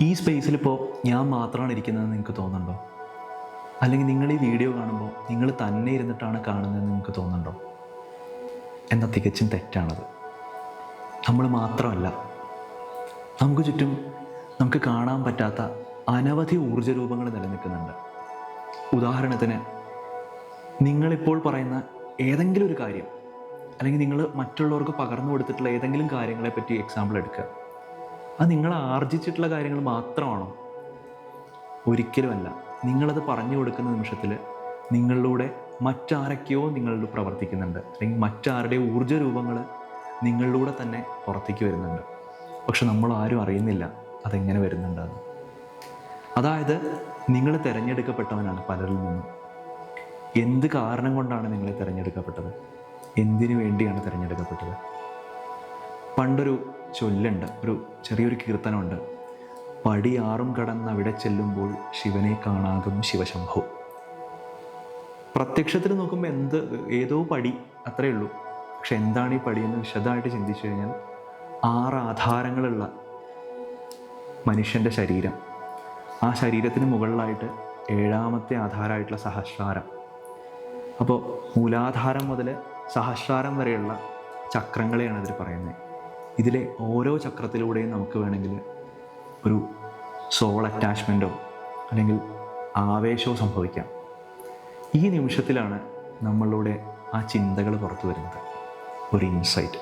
ഈ സ്പേസിലിപ്പോൾ ഞാൻ മാത്രമാണ് ഇരിക്കുന്നതെന്ന് നിങ്ങൾക്ക് തോന്നുന്നുണ്ടോ? അല്ലെങ്കിൽ നിങ്ങൾ ഈ വീഡിയോ കാണുമ്പോൾ നിങ്ങൾ തന്നെ ഇരുന്നിട്ടാണ് കാണുന്നതെന്ന് നിങ്ങൾക്ക് തോന്നുന്നുണ്ടോ? എന്നാൽ തികച്ചും തെറ്റാണത്. നമ്മൾ മാത്രമല്ല, നമുക്ക് ചുറ്റും നമുക്ക് കാണാൻ പറ്റാത്ത അനവധി ഊർജ്ജരൂപങ്ങൾ നിലനിൽക്കുന്നുണ്ട്. ഉദാഹരണത്തിന്, നിങ്ങളിപ്പോൾ പറയുന്ന ഏതെങ്കിലും ഒരു കാര്യം, അല്ലെങ്കിൽ നിങ്ങൾ മറ്റുള്ളവർക്ക് പകർന്നു കൊടുത്തിട്ടുള്ള ഏതെങ്കിലും കാര്യങ്ങളെപ്പറ്റി എക്സാമ്പിൾ എടുക്കുക. അത് നിങ്ങൾ ആർജിച്ചിട്ടുള്ള കാര്യങ്ങൾ മാത്രമാണോ? ഒരിക്കലുമല്ല. നിങ്ങളത് പറഞ്ഞു കൊടുക്കുന്ന നിമിഷത്തിൽ നിങ്ങളിലൂടെ മറ്റാരൊക്കെയോ നിങ്ങളിലൂടെ പ്രവർത്തിക്കുന്നുണ്ട്, അല്ലെങ്കിൽ മറ്റാരുടെ ഊർജ്ജ രൂപങ്ങൾ നിങ്ങളിലൂടെ തന്നെ പുറത്തേക്ക് വരുന്നുണ്ട്. പക്ഷെ നമ്മൾ ആരും അറിയുന്നില്ല അതെങ്ങനെ വരുന്നുണ്ടെന്ന്. അതായത് നിങ്ങൾ തിരഞ്ഞെടുക്കപ്പെട്ടവനാണ് പലരിൽ നിന്നും. എന്ത് കാരണം കൊണ്ടാണ് നിങ്ങൾ തിരഞ്ഞെടുക്കപ്പെട്ടത്? എന്തിനു വേണ്ടിയാണ് തിരഞ്ഞെടുക്കപ്പെട്ടത്? പണ്ടൊരു ചൊല്ലുണ്ട്, ഒരു ചെറിയൊരു കീർത്തനമുണ്ട്. പടി 6 കടന്ന് അവിടെ ചെല്ലുമ്പോൾ ശിവനെ കാണാകും ശിവശംഭോ. പ്രത്യക്ഷത്തിൽ നോക്കുമ്പോൾ ഏതോ പടി, അത്രയേ ഉള്ളൂ. പക്ഷെ എന്താണ് ഈ പടിയെന്ന് വിശദമായിട്ട് ചിന്തിച്ചു കഴിഞ്ഞാൽ 6 ആധാരങ്ങളുള്ള മനുഷ്യൻ്റെ ശരീരം. ആ ശരീരത്തിന് മുകളിലായിട്ട് 7ാമത്തെ ആധാരമായിട്ടുള്ള സഹസ്രാരം. അപ്പോൾ മൂലാധാരം മുതൽ സഹസ്രാരം വരെയുള്ള ചക്രങ്ങളെയാണ് ഇതിൽ പറയുന്നത്. ഇതിലെ ഓരോ ചക്രത്തിലൂടെയും നമുക്ക് വേണമെങ്കിൽ ഒരു സോൾ അറ്റാച്ച്മെൻറ്റോ അല്ലെങ്കിൽ ആവേശമോ സംഭവിക്കാം. ഈ നിമിഷത്തിലാണ് നമ്മളിലൂടെ ആ ചിന്തകൾ പുറത്തു വരുന്നത്, ഒരു ഇൻസൈറ്റ്.